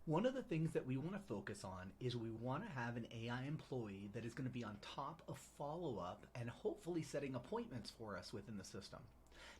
One of the things that we want to focus on is we want to have an AI employee that is going to be on top of follow up and hopefully setting appointments for us within the system.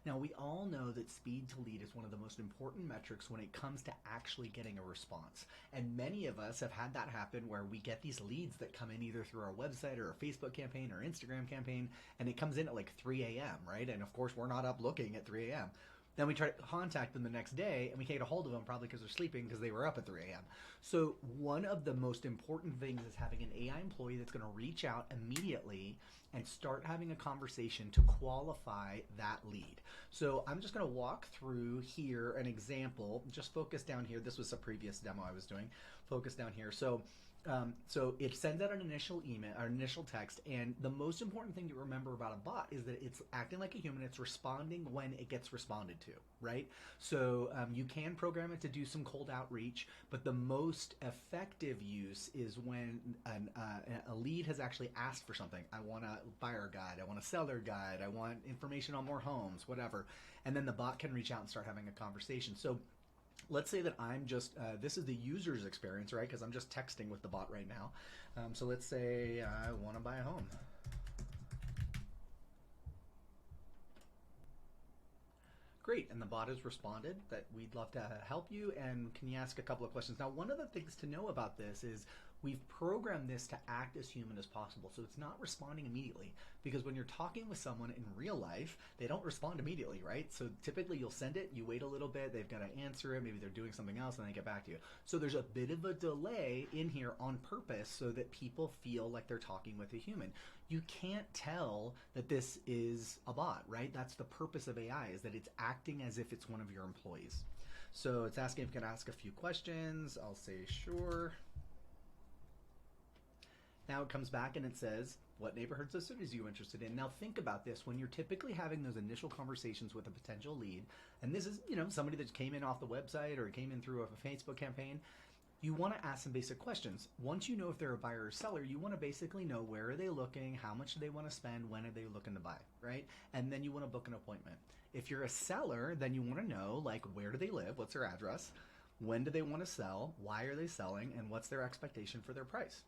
Now, we all know that speed to lead is one of the most important metrics when it comes to actually getting a response. And many of us have had that happen where we get these leads that come in either through our website or a Facebook campaign or Instagram campaign, and it comes in at like 3 a.m., right? And of course, we're not up looking at 3 a.m. Then we try to contact them the next day and we can't get a hold of them probably because they're sleeping because they were up at 3 a.m. So, one of the most important things is having an AI employee that's going to reach out immediately and start having a conversation to qualify that lead. So, I'm just going to walk through here an example. Just focus down here. This was a previous demo I was doing. Focus down here. So it sends out an initial email or initial text, and the most important thing to remember about a bot is that it's acting like a human. It's responding when it gets responded to, right? So you can program it to do some cold outreach, but the most effective use is when a lead has actually asked for something. I want a buyer guide. I want a seller guide. I want information on more homes, whatever. And then the bot can reach out and start having a conversation. So let's say that I'm just, this is the user's experience, right? Because I'm just texting with the bot right now. So let's say I want to buy a home. Great, and the bot has responded that we'd love to help you, and can you ask a couple of questions? Now, one of the things to know about this is we've programmed this to act as human as possible, so it's not responding immediately, because when you're talking with someone in real life, they don't respond immediately, right? So typically you'll send it, you wait a little bit, they've got to answer it, maybe they're doing something else, and they get back to you. So there's a bit of a delay in here on purpose so that people feel like they're talking with a human. You can't tell that this is a bot, right? That's the purpose of AI, is that it's acting as if it's one of your employees. So it's asking if it can ask a few questions. I'll say sure. Now it comes back and it says, what neighborhoods or cities are you interested in? Now think about this, when you're typically having those initial conversations with a potential lead, and this is, somebody that came in off the website or came in through a Facebook campaign, you want to ask some basic questions. Once you know if they're a buyer or seller, you want to basically know where are they looking, how much do they want to spend, when are they looking to buy, right? And then you want to book an appointment. If you're a seller, then you want to know, like, where do they live, what's their address, when do they want to sell, why are they selling, and what's their expectation for their price.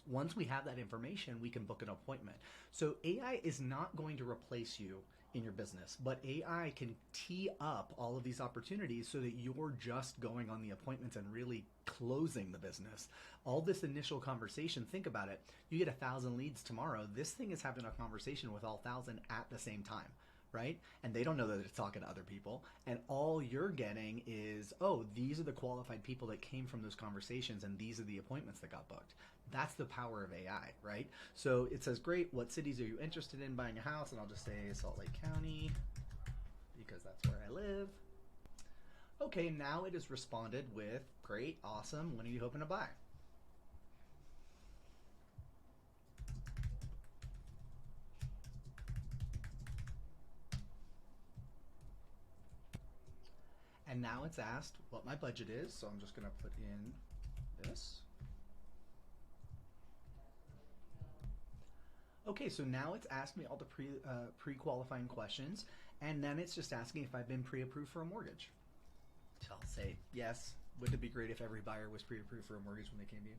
Once we have that information, we can book an appointment. So AI is not going to replace you in your business, but AI can tee up all of these opportunities so that you're just going on the appointments and really closing the business. All this initial conversation, think about it. You get 1,000 leads tomorrow. This thing is having a conversation with all 1,000 at the same time, right? And they don't know that it's talking to other people. And all you're getting is, oh, these are the qualified people that came from those conversations, and these are the appointments that got booked. That's the power of AI, right? So it says, great, what cities are you interested in buying a house? And I'll just say Salt Lake County, because that's where I live. Okay, now it has responded with, great, awesome, when are you hoping to buy? And now it's asked what my budget is, so I'm just going to put in this. Okay, so now it's asked me all the pre-qualifying questions, and then it's just asking if I've been pre-approved for a mortgage. So I'll say yes. Wouldn't it be great if every buyer was pre-approved for a mortgage when they came to you?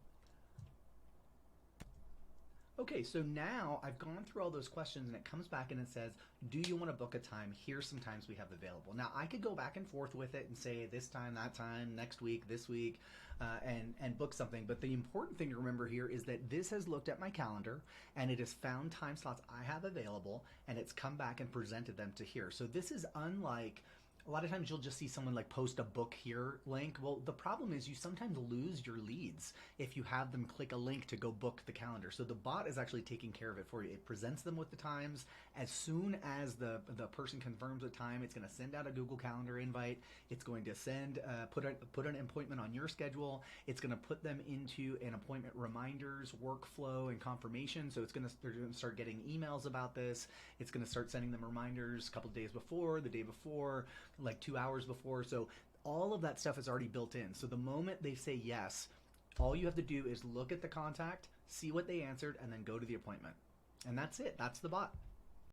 Okay, so now I've gone through all those questions and it comes back and it says, do you want to book a time? Here's some times we have available. Now I could go back and forth with it and say this time, that time, next week, this week, and book something. But the important thing to remember here is that this has looked at my calendar and it has found time slots I have available, and it's come back and presented them to here. So this is unlike, a lot of times you'll just see someone like post a book here link. Well, the problem is you sometimes lose your leads if you have them click a link to go book the calendar. So the bot is actually taking care of it for you. It presents them with the times. As soon as the person confirms a time, it's going to send out a Google Calendar invite. It's going to send put an appointment on your schedule. It's going to put them into an appointment reminders, workflow, and confirmation. So they're going to start getting emails about this. It's going to start sending them reminders a couple days before, the day before, like 2 hours before. So all of that stuff is already built in. So the moment they say yes, all you have to do is look at the contact, see what they answered, and then go to the appointment. And that's it. That's the bot.